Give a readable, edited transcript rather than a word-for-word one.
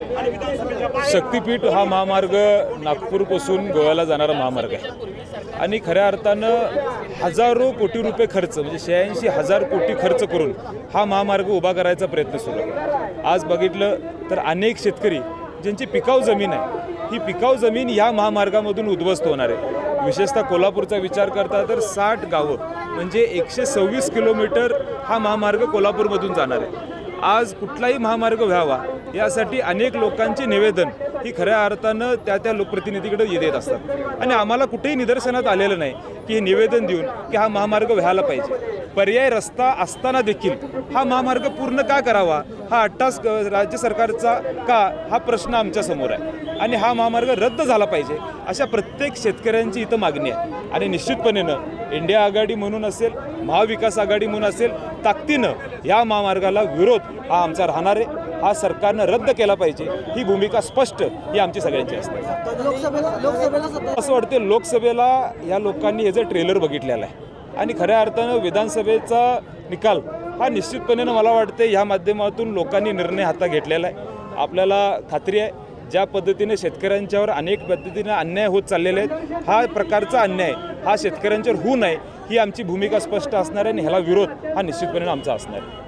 शक्तीपीठ हा महामार्ग नागपूरपासून गोव्याला जाणारा महामार्ग आहे आणि खऱ्या अर्थानं हजारो कोटी रुपये खर्च म्हणजे 86,000 कोटी खर्च करून हा महामार्ग उभा करायचा प्रयत्न सुरू आहे। आज बघितलं तर अनेक शेतकरी ज्यांची पिकाऊ जमीन आहे ही पिकाऊ जमीन या महामार्गामधून उद्ध्वस्त होणार आहे। विशेषतः कोल्हापूरचा विचार करता तर 60 गावं म्हणजे 126 किलोमीटर हा महामार्ग कोल्हापूरमधून जाणार आहे। आज कुठलाही महामार्ग व्हावा यासाठी अनेक लोकांचे निवेदन ही खऱ्या अर्थानं त्या लोकप्रतिनिधीकडे येत असतात आणि आम्हाला कुठेही निदर्शनात आलेलं नाही की हे निवेदन देऊन की हा महामार्ग व्हायला पाहिजे। पर्याय रस्ता असताना देखील हा महामार्ग पूर्ण का करावा हा अट्टास राज्य सरकारचा का हा प्रश्न आमच्या समोर आहे आणि हा महामार्ग रद्द झाला पाहिजे अशा प्रत्येक शेतकऱ्यांची इथं मागणी आहे। आणि निश्चितपणेनं इंडिया आघाडी म्हणून असेल महाविकास आघाडी म्हणून असेल ताकदीनं या महामार्गाला विरोध हा आमचा राहणार आहे। हा सरकारनं रद्द केला पाहिजे ही भूमिका स्पष्ट ही आमची सगळ्यांची असते। असं वाटतं लोकसभेला या लोकांनी हे जे ट्रेलर बघितलेलं आहे आणि खऱ्या अर्थानं विधानसभेचा निकाल हा निश्चितपणे मला वाटते ह्या माध्यमातून लोकांनी निर्णय हातात घेतलेला आहे। आपल्याला खात्री आहे ज्या पद्धतीने शेतकऱ्यांच्यावर अनेक पद्धतीने अन्याय होत चाललेले आहेत हा प्रकारचा अन्याय हा शेतकऱ्यांच्यावर होऊ नये ही आमची भूमिका स्पष्ट असणार आहे आणि ह्याला विरोध हा निश्चितपणे आमचा असणार आहे।